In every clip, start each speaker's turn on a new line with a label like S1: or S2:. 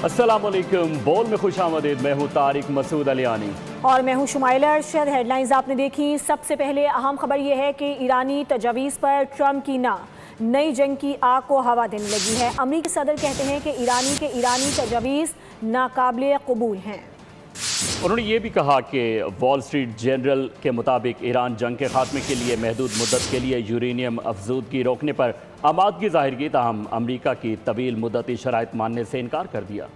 S1: अस्सलाम वालेकुम। बोल में खुश आमदीद। मैं हूँ तारिक मसूद अलियानी
S2: और मैं हूँ शुमाइला अरशद। हेडलाइंस आपने देखी। सबसे पहले अहम खबर यह है कि ईरानी तजावीज़ पर ट्रंप की नई जंग की आग को हवा देने लगी है। अमरीकी सदर कहते हैं कि ईरानी तजावीज़ नाकाबिले कबूल हैं।
S1: उन्होंने ये भी कहा कि वॉल स्ट्रीट जर्नल के मुताबिक ईरान जंग के खात्मे के लिए महदूद मुद्दत के लिए यूरेनियम अफजूदगी रोकने पर आमादगी जाहिर की, ताहम अमरीका की तवील मुद्दती शराइत मानने से इनकार कर दिया।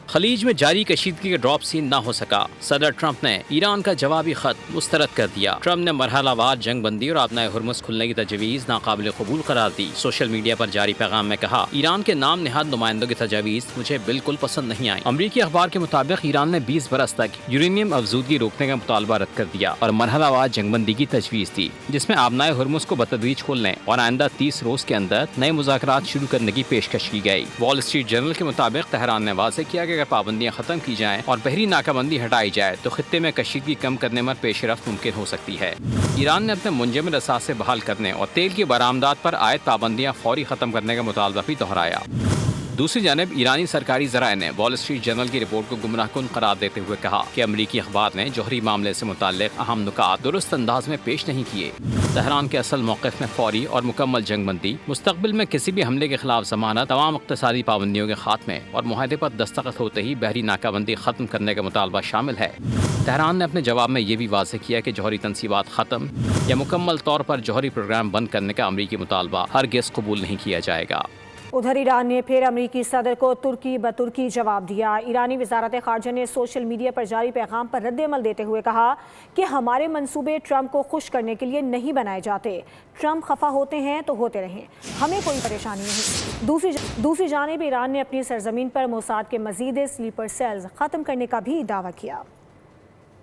S3: खलीज में जारी कशीदगी का ड्रॉप सीन ना हो सका। सदर ट्रंप ने ईरान का जवाबी खत मुस्तरद कर दिया। ट्रंप ने मरहलावार जंग बंदी और आबनाए हुर्मुज़ खुलने की तजवीज़ नाकाबिल कबूल करार दी। सोशल मीडिया पर जारी पैगाम में कहा, ईरान के नाम निहाद नुमाइंदों की तजवीज़ मुझे बिल्कुल पसंद नहीं आई। अमरीकी अखबार के मुताबिक ईरान ने 20 बरस तक यूरेनियम अफजूदगी रोकने का मुतालबा रद्द कर दिया और मरहलावार जंगबंदी की तजवीज़ दी, जिसमें आबनाए हुर्मुज़ को बतदरीज खोलने और आइंदा 30 रोज के अंदर नए मुज़ाकरात शुरू करने की पेशकश की गई। वॉल स्ट्रीट जर्नल के मुताबिक तेहरान ने वाज़ेह किया कि अगर पाबंदियाँ खत्म की जाएं और बहरी नाकाबंदी हटाई जाए तो खित्ते में कशीदगी कम करने में पेशरफ्त मुमकिन हो सकती है। ईरान ने अपने मुंजमद असासे बहाल करने और तेल की बरामदात पर आयद पाबंदियां फौरी खत्म करने का मुतालबा भी दोहराया। दूसरी जानब ईरानी सरकारी ज़राए ने वॉल स्ट्रीट जर्नल की रिपोर्ट को गुमराहकुन करार देते हुए कहा कि अमरीकी अखबार ने जौहरी मामले से मुताल्लिक अहम नुकात दुरुस्त अंदाज में पेश नहीं किए। तेहरान के असल मौक़िफ़ में फौरी और मुकम्मल जंगबंदी, मुस्तक़बिल में किसी भी हमले के खिलाफ ज़मानत, तमाम इक़्तिसादी पाबंदियों के खात्मे और मुआहदे पर दस्तखत होते ही बहरी नाकाबंदी ख़त्म करने का मुतालबा शामिल है। तेहरान ने अपने जवाब में ये भी वाज़ेह किया कि जौहरी तनसीबात ख़त्म या मुकम्मल तौर पर जौहरी प्रोग्राम बंद करने का अमरीकी मुतालबा हरगिज़ कबूल नहीं किया जाएगा।
S2: उधर ईरान ने फिर अमरीकी सदर को तुर्की बतुर्की जवाब दिया। ईरानी वज़ारत ख़ारजा ने सोशल मीडिया पर जारी पैगाम पर रद्द-ए-अमल देते हुए कहा कि हमारे मंसूबे ट्रंप को खुश करने के लिए नहीं बनाए जाते। ट्रंप खफा होते हैं तो होते रहें, हमें कोई परेशानी नहीं। दूसरी जानिब ईरान ने अपनी सरजमीन पर मोसाद के मज़ीद स्लीपर सेल्स ख़त्म करने का भी दावा किया।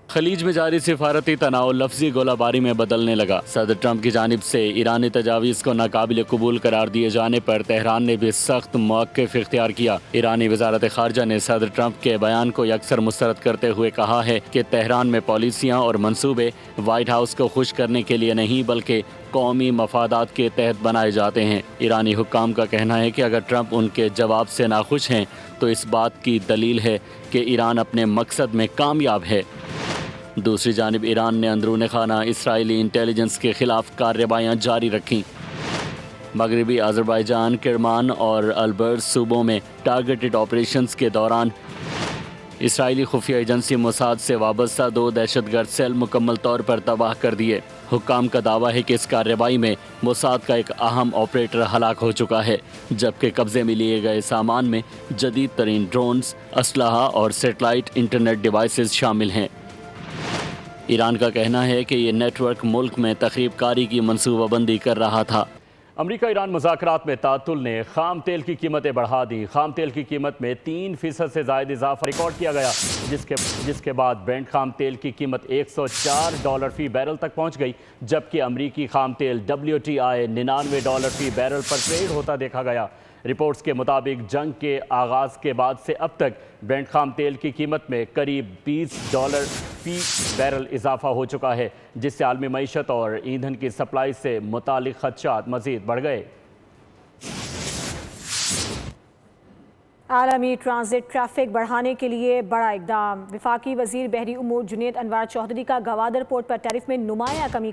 S1: खलीज में जारी सिफारती तनाव लफ्जी गोलाबारी में बदलने लगा। सदर ट्रंप की जानिब से ईरानी तजावीज़ को नाकाबिल कबूल करार दिए जाने पर तेहरान ने भी सख्त मौक़िफ़ इख्तियार किया। ईरानी वज़ारत ख़ारजा ने सदर ट्रंप के बयान को यकसर मुस्तरद करते हुए कहा है कि तेहरान में पॉलिसियाँ और मनसूबे वाइट हाउस को खुश करने के लिए नहीं बल्कि कौमी मफादात के तहत बनाए जाते हैं। ईरानी हुक्काम का कहना है कि अगर ट्रंप उनके जवाब से नाखुश हैं तो इस बात की दलील है कि ईरान अपने मकसद में कामयाब है। दूसरी जानिब ईरान ने अंदरून खाना इसराइली इंटेलिजेंस के खिलाफ कार्रवाइयाँ जारी रखीं। मगरबी अज़रबैजान, किरमान और अल्बर्ट सूबों में टारगेटेड ऑपरेशंस के दौरान इसराइली खुफिया एजेंसी मोसाद से वाबस्ता 2 दहशतगर्द सेल मुकम्मल तौर पर तबाह कर दिए। हुक्काम का दावा है कि इस कार्रवाई में मोसाद का एक अहम ऑपरेटर हलाक हो चुका है, जबकि कब्जे में लिए गए सामान में जदीद तरीन ड्रोन्स, असलहा और सेटेलाइट इंटरनेट डिवाइसेस शामिल हैं। ईरान का कहना है कि ये नेटवर्क मुल्क में तखरीब कारी की मनसूबाबंदी कर रहा था। अमरीका ईरान मुज़ाकरात में तातुल ने खाम तेल की कीमतें बढ़ा दी। खाम तेल की कीमत में 3% से ज़ायद इजाफा रिकॉर्ड किया गया, जिसके बाद ब्रेंट खाम तेल की कीमत $104 फ़ी बैरल तक पहुँच गई, जबकि अमरीकी खाम तेल WTI $99 फ़ी बैरल पर ट्रेड होता देखा गया। रिपोर्ट्स के मुताबिक जंग के आगाज़ के बाद से अब तक ब्रेंट खाम तेल की कीमत में करीब $20 फ़ी बैरल इजाफा हो चुका है, जिससे आलमी मईशत और ईंधन की सप्लाई से मुतालिक खदशात मज़ीद बढ़ गए।
S2: आलमी ट्रांजिट ट्रैफिक बढ़ाने के लिए बड़ा इकदाम। वफाकी वज़ीर बहरी उमूर जुनैद अनवर चौधरी का गवादर पोर्ट पर टैरिफ में नुमाया कमी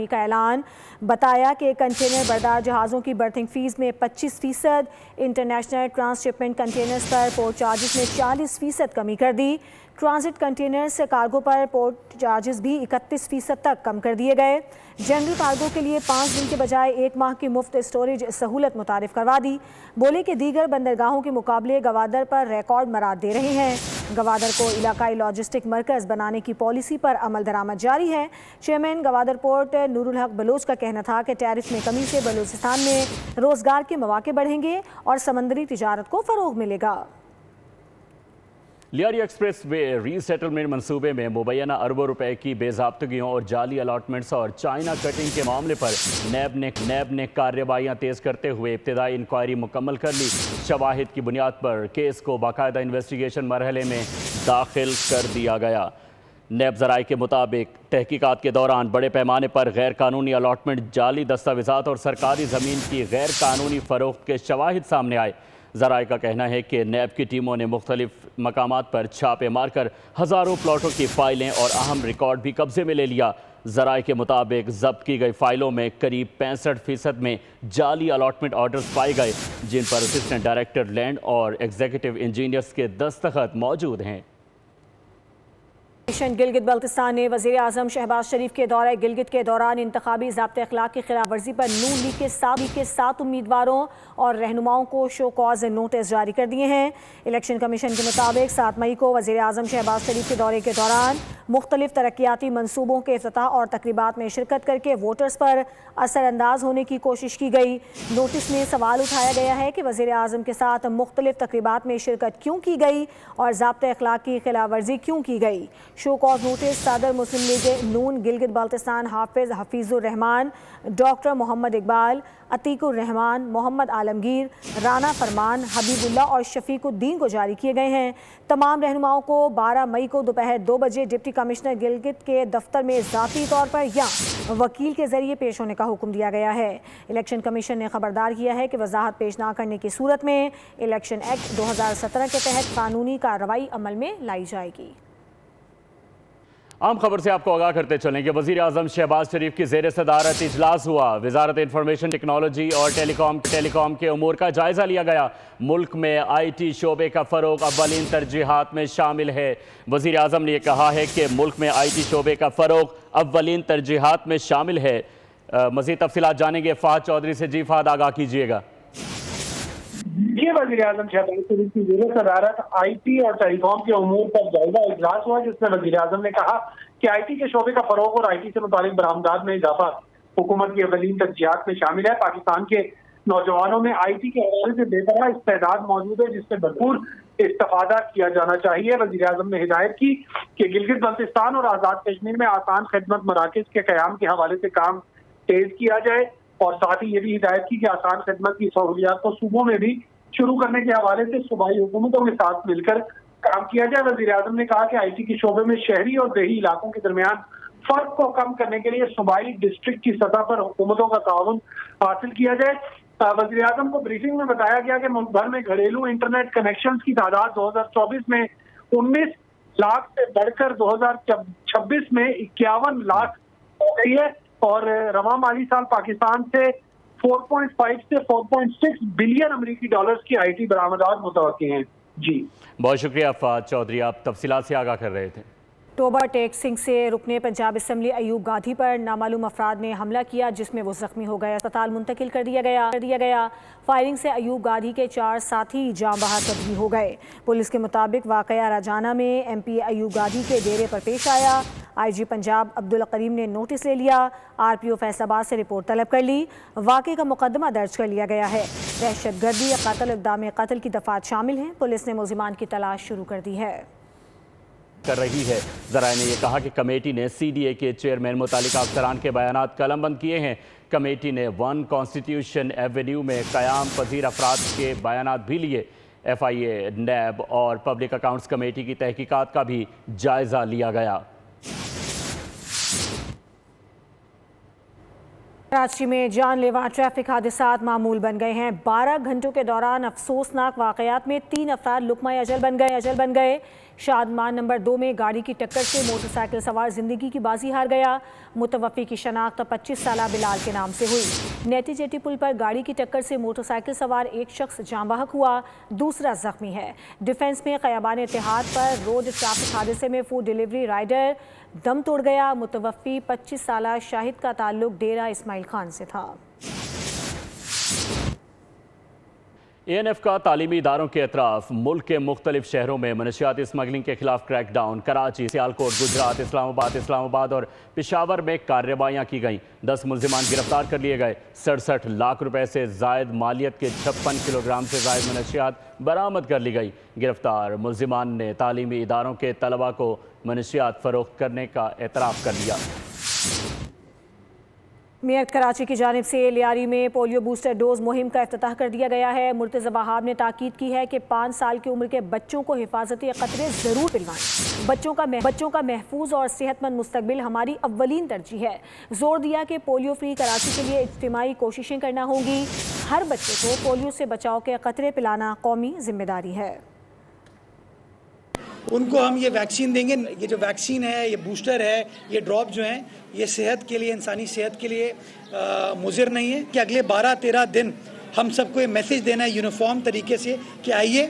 S2: का ऐलान। बताया कि कंटेनर बरदार जहाज़ों की बर्थिंग फ़ीस में 25%, इंटरनेशनल ट्रांसशिपमेंट कंटेनर्स पर पोर्ट चार्जेस में 40% कमी कर दी। ट्रांजिट कंटेनर्स कार्गो पर पोर्ट चार्जेस भी 31% तक कम कर दिए गए। जनरल कार्गो के लिए 5 दिन के बजाय 1 माह की मुफ्त स्टोरेज सहूलत मुतारिफ करवा दी। बोले कि दीगर बंदरगाहों के मुकाबले गवादर पर रिकॉर्ड मराद दे रहे हैं। गवादर को इलाकाई लॉजिस्टिक मरकज़ बनाने की पॉलिसी पर अमल दरामद जारी है। चेयरमैन गवादर पोर्ट नूरुल हक बलोच का कहना था कि टैरिफ में कमी से बलूचिस्तान में रोज़गार के मौके बढ़ेंगे और समंदरी तिजारत को फ़रोग़ मिलेगा।
S1: लियारी एक्सप्रेस वे रीसेटलमेंट मंसूबे में मुबैना अरबों रुपए की बेज़ाब्तगियों और जाली अलॉटमेंट्स और चाइना कटिंग के मामले पर नैब ने कार्रवाइयाँ तेज़ करते हुए इब्तिदाई इंक्वायरी मुकम्मल कर ली। शवाहिद की बुनियाद पर केस को बाकायदा इन्वेस्टिगेशन मरहले में दाखिल कर दिया गया। नैब ज़राए के मुताबिक तहकीकात के दौरान बड़े पैमाने पर गैर कानूनी अलॉटमेंट, जाली दस्तावेज़ात और सरकारी ज़मीन की गैर कानूनी फ़रोख्त के शवाहिद सामने आए। ज़राए का कहना है कि नैब की टीमों ने मुख्तलिफ मकामात पर छापे मारकर हज़ारों प्लॉटों की फाइलें और अहम रिकॉर्ड भी कब्जे में ले लिया। ज़राए के मुताबिक जब्त की गई फाइलों में करीब 65% में जाली अलॉटमेंट ऑर्डर्स पाए गए, जिन पर असिस्टेंट डायरेक्टर लैंड और एग्जीक्यूटिव इंजीनियर्स के दस्तखत मौजूद हैं।
S2: गिलगित बल्तिस्तान ने वज़ीर आज़म शहबाज शरीफ के दौरे गिलगित के दौरान इंतखाबी ज़ाब्ते अखलाक की खिलाफ वर्जी पर नून लीग के 7 उम्मीदवारों और रहनुमाओं को शो कॉज नोटिस जारी कर दिए हैं। इलेक्शन कमीशन के मुताबिक 7 मई को वज़ीर आज़म शहबाज शरीफ के दौरे के दौरान मुख्तलिफ तरक्याती मनसूबों के इफ्तिताह और तकरीबात में शिरकत करके वोटर्स पर असरअंदाज होने की कोशिश की गई। नोटिस में सवाल उठाया गया है कि वज़ीर आज़म के साथ मुख्तलिफ तकरीबात में शिरकत क्यों की गई और ज़ाब्ते अखलाक की खिलाफ वर्जी क्यों की गई। शो कॉज नोटिस सदर मुस्लिम लीग नून गिलगित बाल्तिस्तान हाफिज हफीजुर रहमान, डॉक्टर मोहम्मद इकबाल, अतीकुर रहमान, मोहम्मद आलमगीर, राना फरमान, हबीबुल्ला और शफीकुद्दीन को जारी किए गए हैं। तमाम रहनुमाओं को 12 मई को दोपहर 2 बजे डिप्टी कमिश्नर गिलगित के दफ्तर में ज़ाती तौर पर या वकील के जरिए पेश होने का हुक्म दिया गया है। इलेक्शन कमीशन ने खबरदार किया है कि वजाहत पेश न करने की सूरत में इलेक्शन एक्ट 2017 के तहत कानूनी कार्रवाई अमल में लाई जाएगी।
S1: आम खबर से आपको आगाह करते चलेंगे। वज़ीर आज़म शहबाज शरीफ की ज़ेर सदारत इजलास हुआ। वज़ारत इंफॉर्मेशन टेक्नोलॉजी और टेलीकॉम के उमूर का जायज़ा लिया गया। मुल्क में IT शोबे का फ़रोग़ अव्वलीन तरजीहात में शामिल है। वज़ीर आज़म ने कहा है कि मुल्क में IT शोबे का फ़रोग़ अव्वलीन तरजीहात में शामिल है। मज़ीद तफ़सीलात जानेंगे फ़ाहद चौधरी से। जी फ़ाहद, आगाह कीजिएगा।
S4: ये वज़ीर आज़म शहबाज शरीफ की ज़ेर सदारत IT और टेलीकॉम के उमूर पर जायजा इजलास हुआ, जिसमें वज़ीर आज़म ने कहा कि IT के शोबे का फरोग और IT से मुतालिक बरामदात में इजाफा हुकूमत की अव्वलीन तरजीहात में शामिल है। पाकिस्तान के नौजवानों में IT के हवाले से बेपनाह इस्तेदाद मौजूद है, जिससे भरपूर इस्तेफादा किया जाना चाहिए। वज़ीर आज़म ने हिदायत की कि गिलगित बल्तिस्तान और आज़ाद कश्मीर में आसान खिदमत मराकज़ के क़याम के हवाले से काम तेज किया जाए और साथ ही ये भी हिदायत की कि आसान खिदमत की सहूलियात को सूबों में भी शुरू करने के हवाले से सूबाई हुकूमतों के साथ मिलकर काम किया जाए। वज़ीर आज़म ने कहा कि IT के शोबे में शहरी और देही इलाकों के दरमियान फर्क को कम करने के लिए सूबाई डिस्ट्रिक्ट की सतह पर हुकूमतों का ताउन हासिल किया जाए। वज़ीर आज़म को ब्रीफिंग में बताया गया कि मुल्क भर में घरेलू इंटरनेट कनेक्शन की तादाद 2024 में 19 लाख से बढ़कर 2026 में 51 लाख हो गई है और रवा माली साल पाकिस्तान से 4.5 से 4.6 बिलियन अमेरिकी डॉलर्स की IT बरामदात मुतवक्की हैं। जी
S1: बहुत शुक्रिया फ़ाहद चौधरी, आप तफसीलात से आगाह कर रहे थे।
S2: टोबर टेक सिंह से रुकने पंजाब असम्बली अयूब गाधी पर नामालूम अफराद ने हमला किया, जिसमें वो जख्मी हो गए, अस्पताल मुंतकिल कर दिया गया। फायरिंग से अयूब गाधी के 4 साथी जाँ बहार तब्दील हो गए। पुलिस के मुताबिक वाक़या राजाना में MP अयूब गाधी के डेरे पर पेश आया। IG पंजाब अब्दुल करीम ने नोटिस ले लिया। RPO फैसलाबाद से रिपोर्ट तलब कर ली। वाक़े का मुकदमा दर्ज कर लिया गया है। दहशतगर्दी या कत्ल इक़दाम कत्ल की दफ़ात शामिल हैं। पुलिस ने मुल्ज़िमान की तलाश शुरू कर दी है
S1: कर रही है। ज़राए ने यह कहा कि कमेटी ने CDA के चेयरमैन मुतालिका अफसरान के बयानात कलमबंद किए हैं। कमेटी ने 1 कॉन्स्टिट्यूशन एवेन्यू में क़याम पजीर अफराद के बयानात भी लिए। FIA, NAB और पब्लिक अकाउंट्स कमेटी की तहकीकात का भी जायज़ा लिया गया।
S2: कराची में जानलेवा ट्रैफिक हादसात मामूल बन गए हैं। 12 घंटों के दौरान अफसोसनाक वाक़यात में 3 अफराद लुक़मा अजल बन गए। शादमान नंबर 2 में गाड़ी की टक्कर से मोटरसाइकिल सवार जिंदगी की बाजी हार गया। मुतवफ़्फ़ी की शनाख्त 25 साला बिलाल के नाम से हुई। नेटी जेटी पुल पर गाड़ी की टक्कर से मोटरसाइकिल सवार एक शख्स जाँ बहक हुआ, दूसरा जख्मी है। डिफेंस में क़याबान इत्तेहाद पर रोड ट्रैफिक हादसे में फूड डिलीवरी राइडर दम तोड़ गया। मुतवफ़्फ़ी 25 साला शाहिद का ताल्लुक डेरा इस्माइल खान से था।
S1: ANF का तालीमी इदारों के अतराफ मुल्क के मुख्तलिफ शहरों में मनशियाती स्मगलिंग के खिलाफ क्रैकडाउन। कराची, सियालकोट, गुजरात, इस्लामाबाद और पेशावर में कार्रवाइयाँ की गईं। 10 मुल्ज़िमान गिरफ्तार कर लिए गए। 67 लाख रुपए से जायद मालियत के 56 किलोग्राम से जायद मनशियात बरामद कर ली गई। गिरफ्तार मुल्ज़िमान ने तालीमी इदारों के तलबा को मनशियात फ़रोख्त करने का एतराफ़ कर लिया।
S2: मेयर कराची की जानिब से लियारी में पोलियो बूस्टर डोज मुहिम का इफ्तिताह कर दिया गया है। मुर्तज़ा वहाब ने ताकीद की है कि 5 साल की उम्र के बच्चों को हिफाजती क़तरे ज़रूर पिलवाएं। बच्चों का महफूज और सेहतमंद मुस्तकबिल हमारी अव्वलीन तरजीह है। जोर दिया कि पोलियो फ्री कराची के लिए इज्तिमाई कोशिशें करना होंगी। हर बच्चे को पोलियो से बचाव के कतरे पिलाना कौमी जिम्मेदारी है।
S5: उनको हम ये वैक्सीन देंगे। ये जो वैक्सीन है, ये बूस्टर है, ये ड्रॉप जो हैं, ये सेहत के लिए, इंसानी सेहत के लिए मुज़िर नहीं है कि अगले 12-13 दिन हम सबको ये मैसेज देना है यूनिफॉर्म तरीके से कि आइए,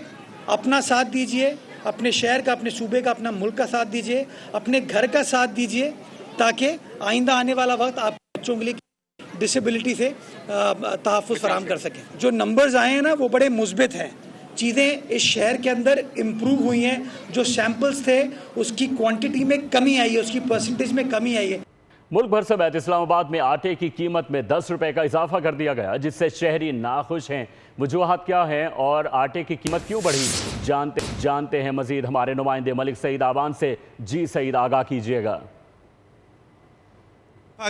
S5: अपना साथ दीजिए, अपने शहर का, अपने सूबे का, अपना मुल्क का साथ दीजिए, अपने घर का साथ दीजिए, ताकि आइंदा आने वाला वक्त आप बच्चों के लिए डिसेबिलिटी से तहफ़्फ़ुज़ फराहम कर सकें। जो नंबर्स आए हैं ना, वो बड़े मुस्बित हैं। चीज़ें इस शहर के अंदर इम्प्रूव हुई हैं। जो सैंपल्स थे उसकी क्वांटिटी में कमी आई है, उसकी परसेंटेज में कमी आई है।
S1: मुल्क भर समेत इस्लामाबाद में आटे की कीमत में 10 रुपए का इजाफा कर दिया गया, जिससे शहरी नाखुश हैं। वजूहात क्या हैं और आटे की कीमत क्यों बढ़ी, जानते हैं मजीद हमारे नुमाइंदे मलिक सईद आबान से। जी सईद, आगाह कीजिएगा।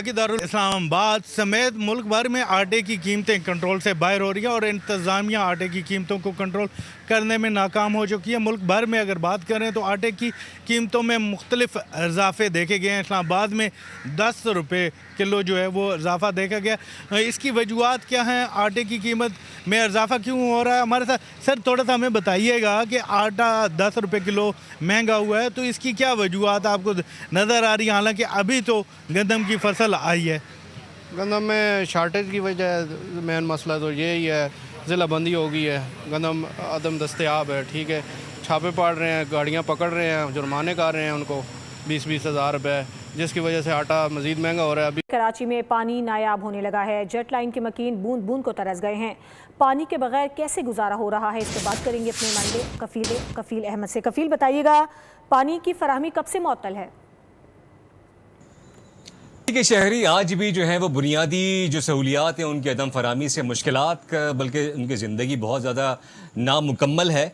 S6: दारुल इस्लामाबाद समेत मुल्क भर में आटे की कीमतें कंट्रोल से बाहर हो रही है और इंतज़ामिया आटे की कीमतों को कंट्रोल करने में नाकाम हो चुकी है। मुल्क भर में अगर बात करें तो आटे की कीमतों में मुख्तलिफ इजाफे देखे गए हैं। इस्लामाबाद में 10 रुपये किलो जो है वो इजाफा देखा गया। इसकी वजूहत क्या हैं, आटे की कीमत में इजाफा क्यों हो रहा है? हमारे साथ सर थोड़ा सा हमें बताइएगा कि आटा 10 रुपये किलो महंगा हुआ है, तो इसकी क्या वजूहत आपको नज़र आ रही है? हालांकि अभी तो गंदम की फसल आई है।
S7: गंदम में शार्टेज की वजह मेन मसला तो यही है, ज़िला बंदी हो गई है, गंदम अदम दस्तयाब है। ठीक है, छापे पाड़ रहे हैं, गाड़ियाँ पकड़ रहे हैं, जुर्माने कर रहे हैं उनको 20-20 हज़ार रुपये, जिसकी वजह से आटा मज़ीद महंगा हो रहा है। अभी
S2: कराची में पानी नायाब होने लगा है। जेट लाइन के मकीन बूंद बूंद को तरस गए हैं। पानी के बगैर कैसे गुजारा हो रहा है, इस पर बात करेंगे अपने नुमाइंदे कफील अहमद से। कफील, बताइएगा, पानी की फराहमी कब से मुअत्तल है?
S8: कि शहरी आज भी जो है वो बुनियादी जो सहूलियात हैं उनकी अदम फराहमी से मुश्किलात, बल्कि उनकी ज़िंदगी बहुत ज़्यादा नामुकम्मल है।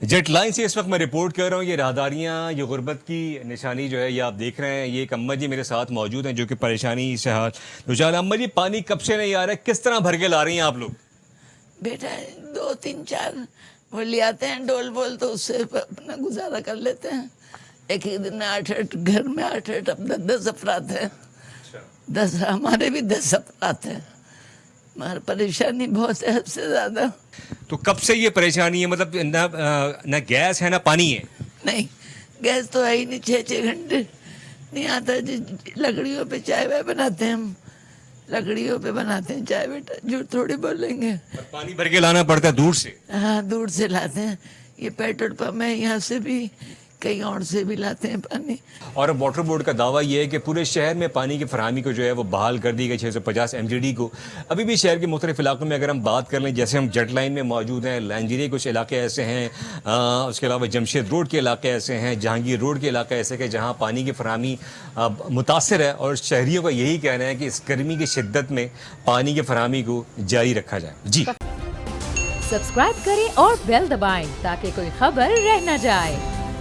S8: जेट लाइन से इस वक्त मैं रिपोर्ट कर रहा हूँ। ये राहदारियाँ, ये गुर्बत की निशानी जो है ये आप देख रहे हैं। ये एक अम्मा जी मेरे साथ मौजूद हैं जो कि परेशानी से हाथ रुझान। अम्मा जी, पानी कब से नहीं आ रहा है, किस तरह भर के ला रही हैं आप लोग?
S9: बेटा 2-3-4 वो ले आते हैं डोल बोल, तो उससे अपना गुजारा कर लेते हैं। एक ही दिन में 8-8 घर में 8-8 अब 10 अफराद हैं। 10 हमारे भी 10 अफराद हैं। मगर परेशानी बहुत है, हद से ज़्यादा।
S8: तो कब से ये परेशानी है? मतलब ना गैस है ना पानी है?
S9: नहीं, गैस तो है ही नहीं। 6-6 घंटे नहीं आता जी। लकड़ियों पे चाय वाय बनाते हैं हम, लकड़ियों पे बनाते हैं चाय। बेटा झूठ थोड़ी बोलेंगे।
S8: पानी भर के लाना पड़ता है दूर से?
S9: हाँ, दूर से लाते हैं। ये पेट्रोल पंप है, यहाँ से भी कहीं और से भी लाते हैं पानी।
S8: और वाटर बोर्ड का दावा यह है कि पूरे शहर में पानी की फरहमी को जो है वो बहाल कर दी गई 650 MGD को। अभी भी शहर के मुख्तलिफ इलाकों में अगर हम बात कर लें, जैसे हम जेट लाइन में मौजूद हैं, लंजीरे कुछ इलाके ऐसे हैं, उसके अलावा जमशेद रोड के इलाके ऐसे हैं, जहांगीर रोड के इलाके ऐसे कि जहाँ पानी की फरहमी मुतासर है। और शहरियों का यही कहना है कि इस गर्मी की शिद्दत में पानी की फरहमी को जारी रखा जाए। जी,
S10: सब्सक्राइब करें और बेल दबाएं ताकि कोई खबर रह न जाए।